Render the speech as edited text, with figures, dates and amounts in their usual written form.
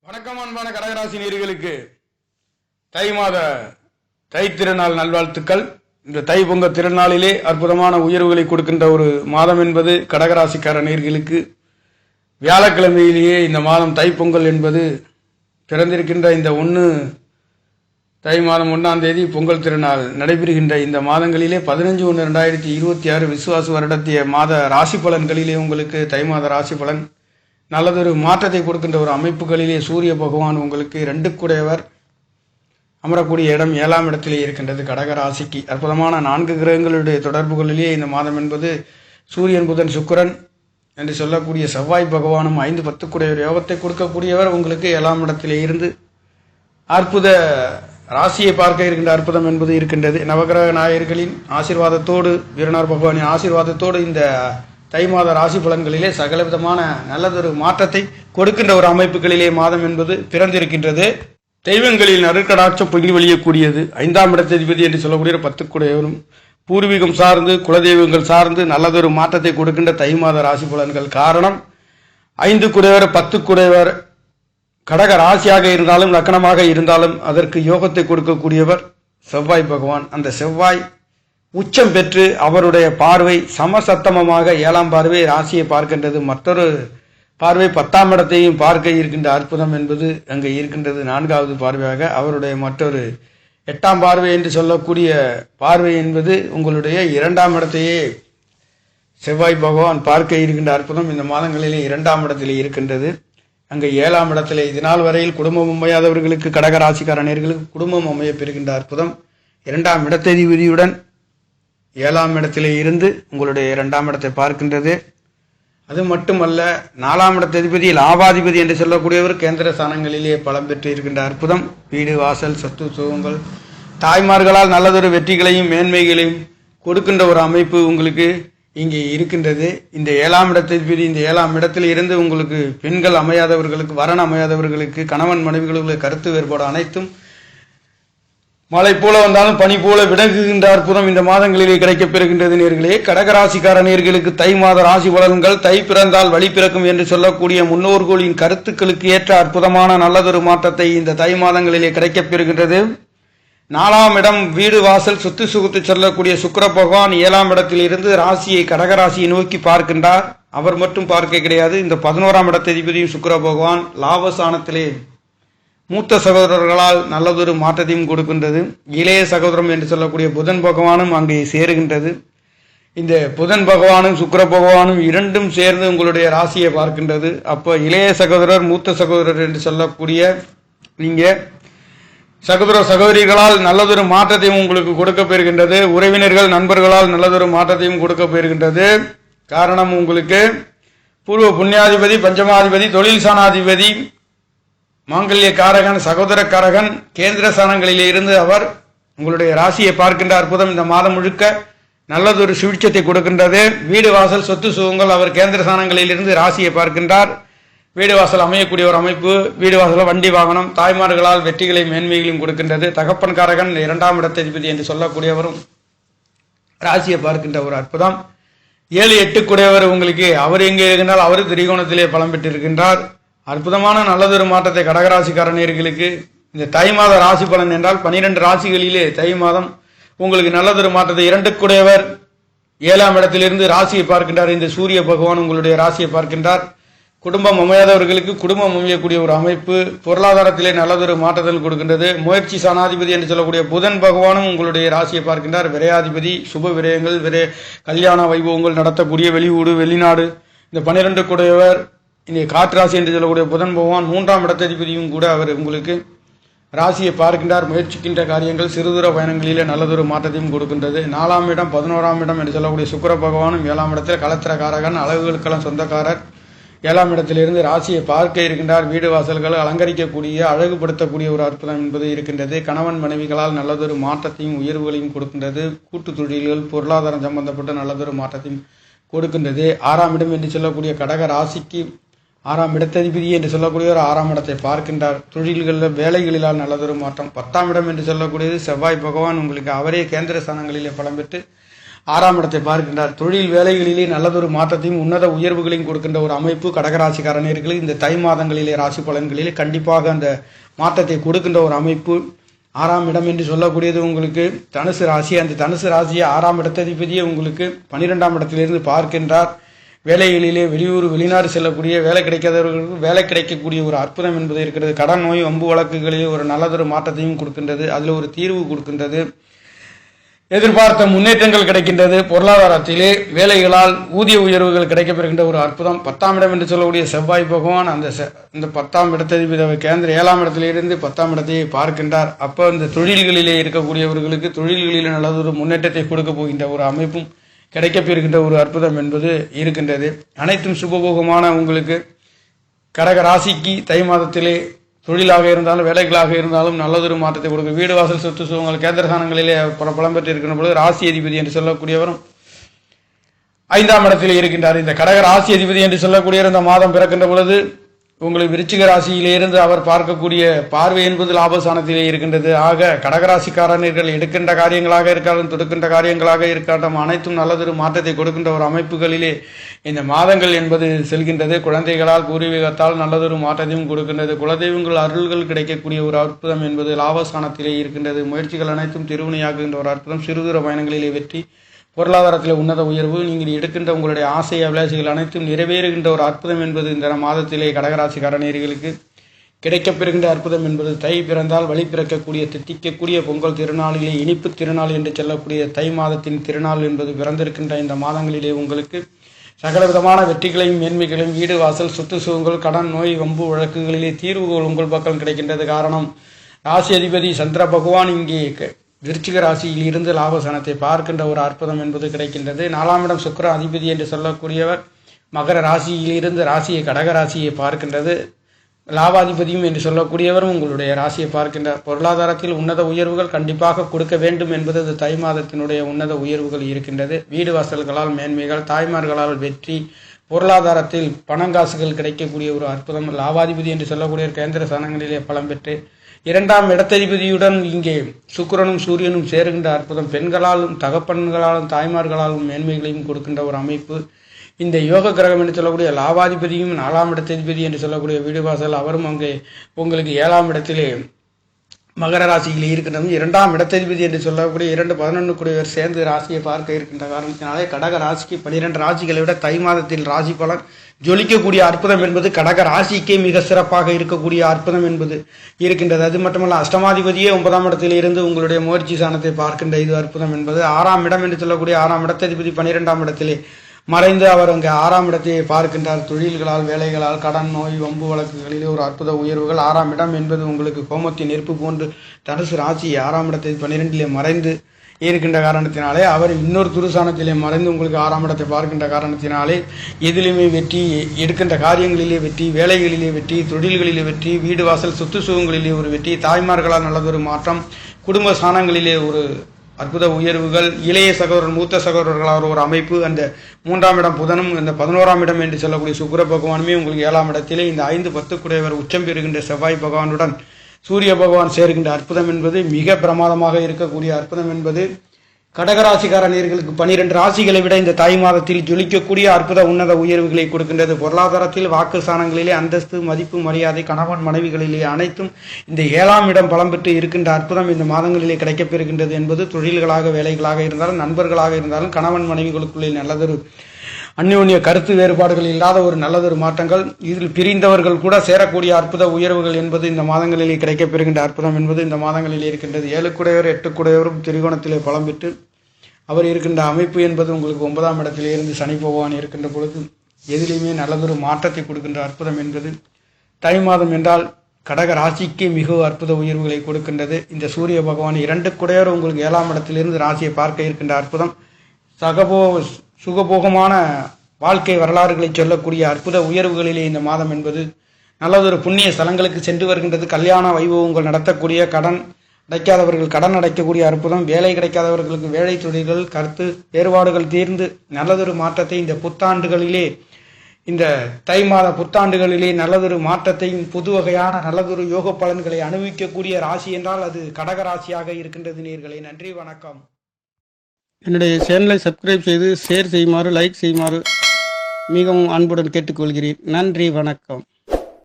வணக்கம் அன்பான கடகராசி நேயர்களுக்கு தை மாத தை திருநாள் நல்வாழ்த்துக்கள். இந்த தை பொங்கல் திருநாளிலே அற்புதமான உயர்வுகளை கொடுக்கின்ற ஒரு மாதம் என்பது கடகராசிக்கார நேயர்களுக்கு வியாழக்கிழமையிலேயே இந்த மாதம் தை பொங்கல் என்பது பிறந்திருக்கின்ற இந்த தை மாதம் 1ஆம் தேதி பொங்கல் திருநாள் நடைபெறுகின்ற இந்த மாதங்களிலே 15/1/2026 விசுவாச வருடத்திய மாத ராசி பலன்களிலே உங்களுக்கு தை மாத ராசி பலன் நல்லதொரு மாற்றத்தை கொடுக்கின்ற ஒரு அமைப்புகளிலே சூரிய பகவான் உங்களுக்கு 2 கூடையவர் அமரக்கூடிய இடம் 7ஆம் இடத்திலே இருக்கின்றது. கடகராசிக்கு அற்புதமான 4 கிரகங்களுடைய தொடர்புகளிலே இந்த மாதம் என்பது சூரியன் புதன் சுக்கிரன் என்று சொல்லக்கூடிய செவ்வாய் பகவானும் 5-10 கூடையவர் யோகத்தை கொடுக்கக்கூடியவர் உங்களுக்கு 7ஆம் இடத்திலே இருந்து அற்புத ராசியை பார்க்க இருக்கின்ற அற்புதம் என்பது இருக்கின்றது. நவகிரக நாயகர்களின் ஆசீர்வாதத்தோடு வீரனார் பகவானின் ஆசீர்வாதத்தோடு இந்த தை மாத ராசி பலன்களிலே சகலவிதமான நல்லதொரு மாற்றத்தை கொடுக்கின்ற ஒரு அமைப்புகளிலே மாதம் என்பது பிறந்திருக்கின்றது. தெய்வங்களின் நறுக்கடாட்சம் பொங்கி வழியக்கூடியது. 5ஆம் இடத்ததிபதி என்று சொல்லக்கூடிய 10 கூடையவரும் பூர்வீகம் சார்ந்து குலதெய்வங்கள் சார்ந்து நல்லதொரு மாற்றத்தை கொடுக்கின்ற தை மாத ராசி பலன்கள். காரணம் 5 கூடையவர் 10 கூடையவர் கடக ராசியாக இருந்தாலும் லக்னமாக இருந்தாலும் அதற்கு யோகத்தை கொடுக்கக்கூடியவர் செவ்வாய் பகவான். அந்த செவ்வாய் உச்சம் பெற்று அவருடைய பார்வை சமசத்தமமாக 7ஆம் பார்வை ராசியை பார்க்கின்றது. மற்றொரு பார்வை 10ஆம் இடத்தையும் பார்க்க இருக்கின்ற அற்புதம் என்பது அங்கே இருக்கின்றது. 4வது பார்வையாக அவருடைய மற்றொரு 8ஆம் பார்வை என்று சொல்லக்கூடிய பார்வை என்பது உங்களுடைய 2ஆம் இடத்தையே செவ்வாய் பகவான் பார்க்க இருக்கின்ற அற்புதம் இந்த மாதங்களிலே 2ஆம் இடத்திலே இருக்கின்றது. அங்கே 7ஆம் இடத்திலே இதனால் வரையில் குடும்பம் அமையாதவர்களுக்கு கடகராசிக்காரர்களுக்கு குடும்பம் அமைய பெறுகின்ற அற்புதம் 2ஆம் இடத்ததிபதியுடன் 7ஆம் இடத்திலே இருந்து உங்களுடைய 2ஆம் இடத்தை பார்க்கின்றது. அது மட்டுமல்ல 4ஆம் இடத்ததிபதி லாபாதிபதி என்று சொல்லக்கூடியவர் கேந்திர ஸ்தானங்களிலே பலம் பெற்று இருக்கின்ற அற்புதம். வீடு வாசல் சொத்து சுகங்கள் தாய்மார்களால் நல்லதொரு வெற்றிகளையும் மேன்மைகளையும் கொடுக்கின்ற ஒரு அமைப்பு உங்களுக்கு இங்கே இருக்கின்றது. இந்த 7ஆம் இடத்ததிபதி இந்த 7ஆம் இடத்தில் இருந்து உங்களுக்கு பெண்கள் அமையாதவர்களுக்கு வரன் அமையாதவர்களுக்கு கணவன் மனைவிகளுடைய கருத்து வேறுபாடு அனைத்தும் மழை போல வந்தாலும் பனி போல விலகுகின்ற அற்புதம் இந்த மாதங்களிலே கிடைக்கப் பெறுகின்றது. நேர்களே கடகராசிக்கார நேர்களுக்கு தை மாத ராசி பலன்கள் தை பிறந்தால் வழி பிறக்கும் என்று சொல்லக்கூடிய முன்னோர்களின் கருத்துக்களுக்கு ஏற்ற அற்புதமான நல்லதொரு மாற்றத்தை இந்த தை மாதங்களிலே கிடைக்கப் பெறுகின்றது. 4ஆம் இடம் வீடு வாசல் சொத்து சுகத்து சொல்லக்கூடிய சுக்கிர பகவான் 7ஆம் இடத்தில் இருந்து ராசியை கடகராசியை நோக்கி பார்க்கின்றார். அவர் மட்டும் பார்க்க கிடையாது, இந்த 11ஆம் இடத்ததிபதியும் சுக்கிர பகவான் லாபஸ்தானத்திலே மூத்த சகோதரர்களால் நல்லதொரு மாற்றத்தையும் கொடுக்கின்றது. இளைய சகோதரம் என்று சொல்லக்கூடிய புதன் பகவானும் அங்கே சேருகின்றது. இந்த புதன் பகவானும் சுக்கிர பகவானும் இரண்டும் சேர்ந்து உங்களுடைய ராசியை பார்க்கின்றது. அப்போ இளைய சகோதரர் மூத்த சகோதரர் என்று சொல்லக்கூடிய நீங்க சகோதர சகோதரிகளால் நல்லதொரு மாற்றத்தையும் உங்களுக்கு கொடுக்க பெறுகின்றது. உறவினர்கள் நண்பர்களால் நல்லதொரு மாற்றத்தையும் கொடுக்க பெறுகின்றது. காரணம் உங்களுக்கு பூர்வ புண்ணியாதிபதி பஞ்சமாதிபதி தொழில் சாணாதிபதி மாங்கல்ய காரகன் சகோதர காரகன் கேந்திர ஸ்தானங்களிலே இருந்து அவர் உங்களுடைய ராசியை பார்க்கின்ற அற்புதம் இந்த மாதம் முழுக்க நல்லதொரு சுவிட்சத்தை கொடுக்கின்றது. வீடு வாசல் சொத்து சுகங்கள் அவர் கேந்திர ஸ்தானங்களில் இருந்து ராசியை பார்க்கின்றார். வீடு வாசல் அமையக்கூடிய ஒரு அமைப்பு, வீடு வாசல் வண்டி வாகனம் தாய்மார்களால் வெற்றிகளை மேன்மைகளையும் கொடுக்கின்றது. தகப்பன் காரகன் 2ஆம் இடத்ததிபதி என்று சொல்லக்கூடியவரும் ராசியை பார்க்கின்ற ஒரு அற்புதம். 7-8 கூடையவர் உங்களுக்கு அவர் எங்கே இருக்கின்றால் அவர் திரிகோணத்திலே பலம் பெற்றிருக்கின்றார். அற்புதமான நல்லதொரு மாற்றத்தை கடகராசிக்கார நேயர்களுக்கு இந்த தை மாத ராசி பலன் என்றால் 12 ராசிகளிலே தை மாதம் உங்களுக்கு நல்லதொரு மாற்றத்தை 2 கூடையவர் 7ஆம் இடத்திலிருந்து ராசியை பார்க்கின்றார். இந்த சூரிய பகவான் உங்களுடைய ராசியை பார்க்கின்றார். குடும்பம் அமையாதவர்களுக்கு குடும்பம் அமையக்கூடிய ஒரு அமைப்பு, பொருளாதாரத்திலே நல்லதொரு மாற்றத்தில் கொடுக்கின்றது. முயற்சி சாணாதிபதி என்று சொல்லக்கூடிய புதன் பகவானும் உங்களுடைய ராசியை பார்க்கின்றார். விரையாதிபதி சுப விரயங்கள் கல்யாண வைபவங்கள் நடத்தக்கூடிய வெளியூடு வெளிநாடு இந்த 12 கூடையவர் இந்த காற்றாசி என்று சொல்லக்கூடிய புதன் பகவான் 3ஆம் இடத்ததிபதியும் கூட அவர் உங்களுக்கு ராசியை பார்க்கின்றார். முயற்சிக்கின்ற காரியங்கள் சிறுதூர பயணங்களிலே நல்லதொரு மாற்றத்தையும் கொடுக்கின்றது. 4ஆம் இடம் 11ஆம் இடம் என்று சொல்லக்கூடிய சுக்கிர பகவானும் 7ஆம் இடத்தில் கலத்திரக்காரகன் அழகுகளுக்கெல்லாம் சொந்தக்காரர் 7ஆம் இடத்திலிருந்து ராசியை பார்க்க இருக்கின்றார். வீடு வாசல்கள் அலங்கரிக்கக்கூடிய அழகுபடுத்தக்கூடிய ஒரு அற்புதம் என்பது இருக்கின்றது. கணவன் மனைவிகளால் நல்லதொரு மாற்றத்தையும் உயர்வுகளையும் கொடுக்கின்றது. கூட்டு தொழில்கள் பொருளாதாரம் சம்பந்தப்பட்ட நல்லதொரு மாற்றத்தையும் கொடுக்கின்றது. 6ஆம் இடம் என்று சொல்லக்கூடிய கடக ராசிக்கு 6ஆம் இடத்ததிபதி என்று சொல்லக்கூடிய ஒரு 6ஆம் இடத்தை பார்க்கின்றார். தொழில்களில் வேலைகளிலால் நல்லதொரு மாற்றம். 10ஆம் இடம் என்று சொல்லக்கூடியது செவ்வாய் பகவான் உங்களுக்கு அவரே கேந்திர ஸ்தானங்களிலே பலம் பெற்று 6ஆம் இடத்தை பார்க்கின்றார். தொழில் வேலைகளிலே நல்லதொரு மாற்றத்தையும் உன்னத உயர்வுகளையும் கொடுக்கின்ற ஒரு அமைப்பு கடகராசிக்காரர்களுக்கு இந்த தை மாதங்களிலே ராசி பலன்களிலே கண்டிப்பாக அந்த மாற்றத்தை கொடுக்கின்ற ஒரு அமைப்பு. 6ஆம் இடம் என்று சொல்லக்கூடியது உங்களுக்கு தனுசு ராசி. அந்த தனுசு ராசியை 6ஆம் இடத்ததிபதியே உங்களுக்கு 12ஆம் இடத்திலிருந்து பார்க்கின்றார். வேலைகளிலே வெளியூர் வெளிநாடு செல்லக்கூடிய வேலை கிடைக்காதவர்களுக்கு வேலை கிடைக்கக்கூடிய ஒரு அற்புதம் என்பது இருக்கிறது. கடன் நோய் வம்பு வழக்குகளிலே ஒரு நல்லதொரு மாற்றத்தையும் கொடுக்கின்றது. அதில் ஒரு தீர்வு கொடுக்கின்றது. எதிர்பார்த்த முன்னேற்றங்கள் கிடைக்கின்றது. பொருளாதாரத்திலே வேலைகளால் ஊதிய உயர்வுகள் கிடைக்கப்பெறுகின்ற ஒரு அற்புதம். 10ஆம் இடம் என்று சொல்லக்கூடிய செவ்வாய் பகவான் இந்த 10ஆம் இடத்ததிபதி கேந்திர 7ஆம் இடத்திலிருந்து 10ஆம் இடத்தை பார்க்கின்றார். அப்போ இந்த தொழில்களிலே இருக்கக்கூடியவர்களுக்கு தொழில்களிலே நல்லதொரு முன்னேற்றத்தை கொடுக்க போகின்ற ஒரு அமைப்பும் கிடைக்கப்பெறுகின்ற ஒரு அற்புதம் என்பது இருக்கின்றது. அனைத்தும் சுபபோகமான உங்களுக்கு கடக ராசிக்கு தை மாதத்திலே தொழிலாக இருந்தாலும் வேலைகளாக இருந்தாலும் நல்லதொரு மாற்றத்தை கொடுக்கும். வீடு வாசல் சொத்து சுகங்கள் கேந்திரஸ்தானங்களிலே பலம் பெற்று இருக்கின்ற பொழுது ராசி அதிபதி என்று சொல்லக்கூடியவரும் 5ஆம் இடத்திலே இருக்கின்றார். இந்த கடக ராசி அதிபதி என்று சொல்லக்கூடிய இந்த மாதம் பிறக்கின்ற பொழுது உங்களுக்கு விருச்சிக ராசியிலிருந்து அவர் பார்க்கக்கூடிய பார்வை என்பது லாபஸ்தானத்திலே இருக்கின்றது. ஆக கடகராசிக்காரர்கள் எடுக்கின்ற காரியங்களாக இருக்காலும் தொடுக்கின்ற காரியங்களாக இருக்காட்டும் அனைத்தும் நல்லதொரு மாற்றத்தை கொடுக்கின்ற ஒரு அமைப்புகளிலே இந்த மாதங்கள் என்பது செல்கின்றது. குழந்தைகளால் பூர்வீகத்தால் நல்லதொரு மாற்றத்தையும் கொடுக்கின்றது. குலதெய்வங்கள் அருள்கள் கிடைக்கக்கூடிய ஒரு அற்புதம் என்பது லாபஸ்தானத்திலே இருக்கின்றது. முயற்சிகள் அனைத்தும் திருவினையாக்குகின்ற ஒரு அற்புதம். சிறுதூர பயணங்களிலே வெற்றி, பொருளாதாரத்தில் உன்னத உயர்வு, நீங்கள் எடுக்கின்ற உங்களுடைய ஆசை அபிலாஷைகள் அனைத்தும் நிறைவேறுகின்ற ஒரு அற்புதம் என்பது இந்த மாதத்திலே கடகராசிக்காரர்களுக்கு கிடைக்கப்பெறுகின்ற அற்புதம் என்பது. தை பிறந்தால் வழி பிறக்கக்கூடிய தித்திக்கக்கூடிய பொங்கல் திருநாளிலே இனிப்பு திருநாள் என்று சொல்லக்கூடிய தை மாதத்தின் திருநாள் என்பது பிறந்திருக்கின்ற இந்த மாதங்களிலே உங்களுக்கு சகலவிதமான வெற்றிகளையும் மேன்மைகளையும் வீடு வாசல் சொத்து சுகங்கள் கடன் நோய் வம்பு வழக்குகளிலே தீர்வுகள் உங்கள் பக்கம் கிடைக்கின்றது. காரணம் ராசி அதிபதி சந்திர பகவான் இங்கே விருச்சிக ராசியில் இருந்து லாபஸ்தானத்தை பார்க்கின்ற ஒரு அற்புதம் என்பது கிடைக்கின்றது. 4ஆம் இடம் சுக்கிர அதிபதி என்று சொல்லக்கூடியவர் மகர ராசியிலிருந்து ராசியை கடக ராசியை பார்க்கின்றது. லாபாதிபதியும் என்று சொல்லக்கூடியவரும் உங்களுடைய ராசியை பார்க்கின்றார். பொருளாதாரத்தில் உன்னத உயர்வுகள் கண்டிப்பாக கொடுக்க வேண்டும் என்பது தை மாதத்தினுடைய உன்னத உயர்வுகள் இருக்கின்றது. வீடு வாசல்களால் மேன்மைகள், தாய்மார்களால் வெற்றி, பொருளாதாரத்தில் பணங்காசுகள் கிடைக்கக்கூடிய ஒரு அற்புதம். லாபாதிபதி என்று சொல்லக்கூடிய கேந்திர ஸ்தானங்களிலே பலம் பெற்று 2ஆம் இடத்ததிபதியுடன் இங்கே சுக்கிரனும் சூரியனும் சேருகின்ற அற்புதம். பெண்களாலும் தகப்பன்களாலும் தாய்மார்களாலும் மேன்மைகளையும் கொடுக்கின்ற ஒரு அமைப்பு. இந்த யோக கிரகம் என்று சொல்லக்கூடிய லாபாதிபதியும் 4ஆம் இடத்ததிபதி என்று சொல்லக்கூடிய வீடு வாசல் அவரும் அங்கே உங்களுக்கு 7ஆம் இடத்திலே மகர ராசியில் இருக்கின்றதும் 2ஆம் இடத்ததிபதி என்று சொல்லக்கூடிய 2-11 கூடியவர் சேர்ந்து ராசியை பார்க்க இருக்கின்ற காரணத்தினாலே கடக ராசிக்கு 12 ராசிகளை விட தை மாதத்தில் ராசி பலன் ஜொலிக்கக்கூடிய அற்புதம் என்பது கடக ராசிக்கே மிக சிறப்பாக இருக்கக்கூடிய அற்புதம் என்பது இருக்கின்றது. அது மட்டுமல்ல அஷ்டமாதிபதியே 9ஆம் இடத்தில் இருந்து உங்களுடைய முயற்சி சாணத்தை பார்க்கின்ற இது அற்புதம் என்பது. 6ஆம் இடம் என்று சொல்லக்கூடிய 6ஆம் இடத்ததிபதி 12ஆம் இடத்திலே மறைந்து அவர் அங்கே 6ஆம் இடத்தை பார்க்கின்றார். தொழில்களால் வேலைகளால் கடன் நோய் வம்பு வழக்குகளிலே ஒரு அற்புத உயர்வுகள். 6ஆம் இடம் என்பது உங்களுக்கு கோமத்தின் நெருப்பு போன்று தனுசு ராசி 6ஆம் இடத்தை 12லே மறைந்து இருக்கின்ற காரணத்தினாலே அவர் இன்னொரு துருசானத்திலே மறைந்து உங்களுக்கு 6ஆம் இடத்தை பார்க்கின்ற காரணத்தினாலே எதிலுமே வெற்றி, எடுக்கின்ற காரியங்களிலே வெற்றி, வேலைகளிலே வெற்றி, தொழில்களிலே வெற்றி, வீடு வாசல் சொத்து சுகங்களிலே ஒரு வெற்றி, தாய்மார்களால் நல்லதொரு மாற்றம், குடும்ப ஸ்தானங்களிலே ஒரு அற்புத உயர்வுகள், இளைய சகோதரர் மூத்த சகோதரர்களாக ஒரு அமைப்பு. அந்த 3ஆம் இடம் புதனும் இந்த 11ஆம் இடம் என்று சொல்லக்கூடிய சுக்கிர பகவானுமே உங்களுக்கு 7ஆம் இடத்திலே இந்த 5-10 குடையவர் உச்சம் பெறுகின்ற செவ்வாய் பகவானுடன் சூரிய பகவான் சேர்கின்ற அற்புதம் என்பது மிக பிரமாதமாக இருக்கக்கூடிய அற்புதம் என்பது கடகராசிக்கார நேயர்களுக்கு 12 ராசிகளை விட இந்த தை மாதத்தில் ஜொலிக்கக்கூடிய அற்புத உன்னத உயர்வுகளை கொடுக்கின்றது. பொருளாதாரத்தில் வாக்கு ஸ்தானங்களிலே அந்தஸ்து, மதிப்பு, மரியாதை, கணவன் மனைவிகளிலே அனைத்தும் இந்த 7ஆம் இடம் பலம் பெற்று இருக்கின்ற அற்புதம் இந்த மாதங்களிலே கிடைக்கப்பெறுகின்றது என்பது தொழில்களாக வேலைகளாக இருந்தாலும் நண்பர்களாக இருந்தாலும் கணவன் மனைவிகளுக்குள்ளே நல்லதொரு அந்யோன்ய கருத்து வேறுபாடுகள் இல்லாத ஒரு நல்லதொரு மாற்றங்கள், இதில் பிரிந்தவர்கள் கூட சேரக்கூடிய அற்புத உயர்வுகள் என்பது இந்த மாதங்களிலே கிடைக்கப்பெறுகின்ற அற்புதம் என்பது இந்த மாதங்களிலே இருக்கின்றது. 7 குடையவர் 8 குடையவரும் திரிகோணத்திலே பலம் பெற்று அவர் இருக்கின்ற அமைப்பு என்பது உங்களுக்கு 9ஆம் இடத்திலே இருந்து சனி பகவான் இருக்கின்ற பொழுது எதிலுமே நல்லதொரு மாற்றத்தை கொடுக்கின்ற அற்புதம் என்பது தை மாதம் என்றால் கடக ராசிக்கு மிக அற்புத உயர்வுகளை கொடுக்கின்றது. இந்த சூரிய பகவான் 2 குடையவர் உங்களுக்கு 7ஆம் இடத்திலிருந்து ராசியை பார்க்க இருக்கின்ற அற்புதம் சுகபோகமான வாழ்க்கை வரலாறுகளை சொல்லக்கூடிய அற்புத உயர்வுகளிலே இந்த மாதம் என்பது நல்லதொரு புண்ணிய ஸ்தலங்களுக்கு சென்று வருகின்றது. கல்யாண வைபவங்கள் நடத்தக்கூடிய, கடன் அடைக்காதவர்கள் கடன் அடைக்கக்கூடிய அற்புதம், வேலை கிடைக்காதவர்களுக்கு வேலை தொழில்கள் கருத்து வேறுபாடுகள் தீர்ந்து நல்லதொரு மாற்றத்தை இந்த புத்தாண்டுகளிலே இந்த தை மாத புத்தாண்டுகளிலே நல்லதொரு மாற்றத்தையும் புது வகையான நல்லதொரு யோக பலன்களை அனுபவிக்கக்கூடிய ராசி என்றால் அது கடக ராசியாக இருக்கின்றது நேயர்களே. நன்றி, வணக்கம். என்னுடைய சேனலை சப்ஸ்கிரைப் செய்து ஷேர் செய்யுமாறு லைக் செய்யுமாறு மிகவும் அன்புடன் கேட்டுக்கொள்கிறேன். நன்றி, வணக்கம்.